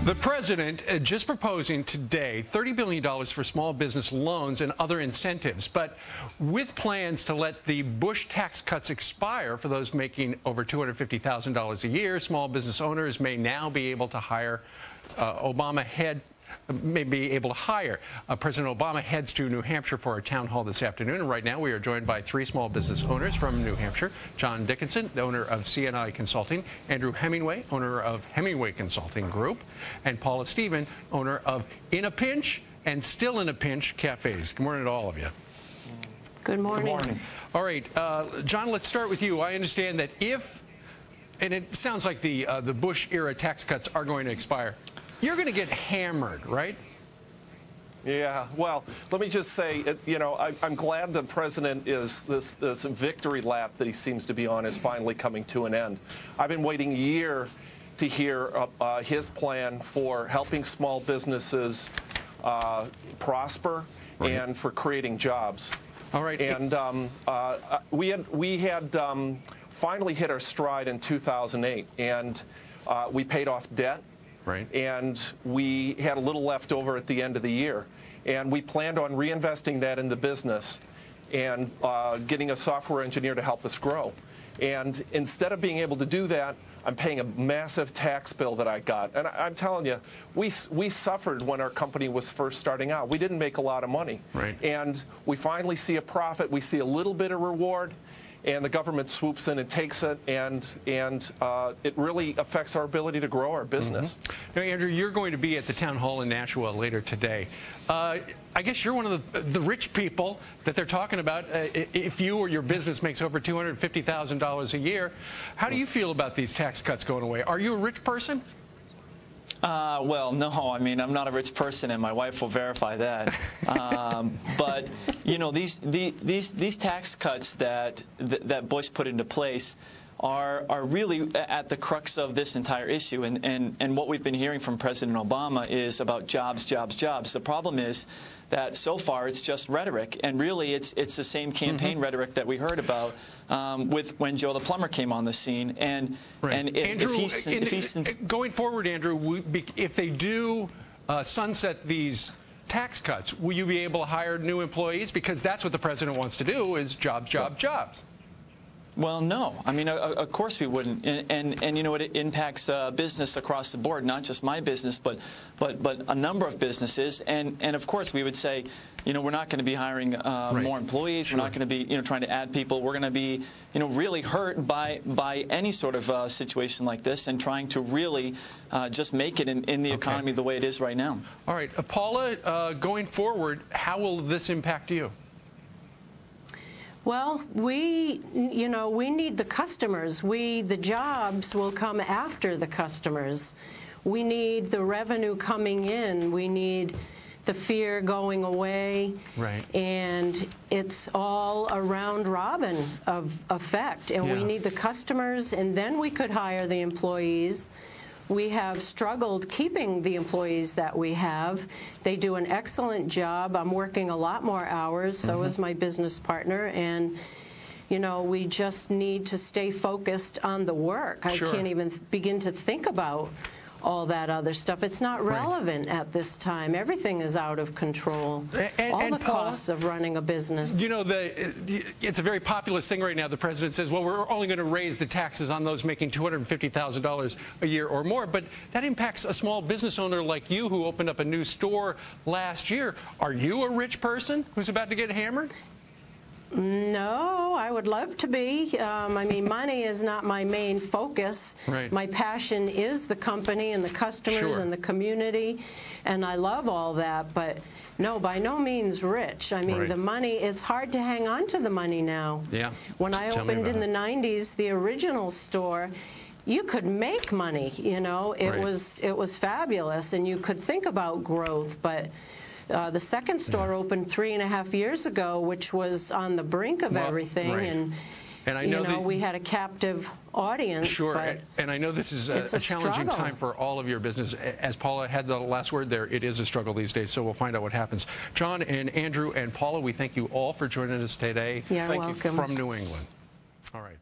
The president just proposing today $30 billion for small business loans and other incentives, but with plans to let the Bush tax cuts expire for those making over $250,000 a year, small business owners may now be able to hire President Obama heads to New Hampshire for a town hall this afternoon. And right now we are joined by three small business owners from New Hampshire. John Dickinson, the owner of CNI Consulting, Andrew Hemingway, owner of Hemingway Consulting Group, and Paula Stephen, owner of In a Pinch and Still in a Pinch Cafes. Good morning to all of you. Good morning. Good morning. All right, John, let's start with you. I understand that and it sounds like the Bush-era tax cuts are going to expire, you're going to get hammered, right? Yeah, well, let me just say, I'm glad the president is this victory lap that he seems to be on is finally coming to an end. I've been waiting a year to hear his plan for helping small businesses prosper and for creating jobs. All right. And we had finally hit our stride in 2008, and we paid off debt. Right. And we had a little left over at the end of the year. And we planned on reinvesting that in the business and getting a software engineer to help us grow. And instead of being able to do that, I'm paying a massive tax bill that I got. And I'm telling you, we suffered when our company was first starting out. We didn't make a lot of money. Right. And we finally see a profit. We see a little bit of reward. And the government swoops in and takes it, and it really affects our ability to grow our business. Now, Andrew, you're going to be at the town hall in Nashua later today. I guess you're one of the rich people that they're talking about. If you or your business makes over $250,000 a year, how do you feel about these tax cuts going away? Are you a rich person? Well, no. I mean, I'm not a rich person, and my wife will verify that. But you know, these tax cuts that Bush put into place are really at the crux of this entire issue. And what we've been hearing from President Obama is about jobs, jobs, jobs. The problem is that so far it's just rhetoric, and really it's the same campaign rhetoric that we heard about with when Joe the plumber came on the scene. And if he's going forward, Andrew, if they do sunset these tax cuts, will you be able to hire new employees? Because that's what the president wants to do, is jobs, jobs, jobs. Well, no. I mean, of course we wouldn't, and you know, it impacts business across the board, not just my business, but a number of businesses, and of course we would say, you know, we're not going to be hiring more employees. Sure. We're not going to be, you know, trying to add people. We're going to be, you know, really hurt by any sort of situation like this, and trying to really just make it in the economy the way it is right now. All right, Paula, going forward, how will this impact you? Well, we need the customers. The jobs will come after the customers. We need the revenue coming in. We need the fear going away. Right. And it's all a round robin of effect. And we need the customers, and then we could hire the employees. We have struggled keeping the employees that we have. They do an excellent job. I'm working a lot more hours, so is my business partner, and you know, we just need to stay focused on the work. Sure. I can't even begin to think about all that other stuff. It's not relevant at this time. Everything is out of control. All the costs of running a business. You know, it's a very populist thing right now. The president says, well, we're only going to raise the taxes on those making $250,000 a year or more. But that impacts a small business owner like you who opened up a new store last year. Are you a rich person who's about to get hammered? No, I would love to be. I mean, money is not my main focus. Right. My passion is the company and the customers and the community, and I love all that. But no, by no means rich. I mean, the money, it's hard to hang on to the money now. Yeah. When I opened in the 90s, the original store, you could make money, you know. It was fabulous, and you could think about growth, but the second store opened 3.5 years ago, which was on the brink of everything, and I know we had a captive audience. Sure, but and I know this is a challenging time for all of your business. As Paula had the last word there, it is a struggle these days, so we'll find out what happens. John and Andrew and Paula, we thank you all for joining us today. Yeah, welcome. From New England. All right.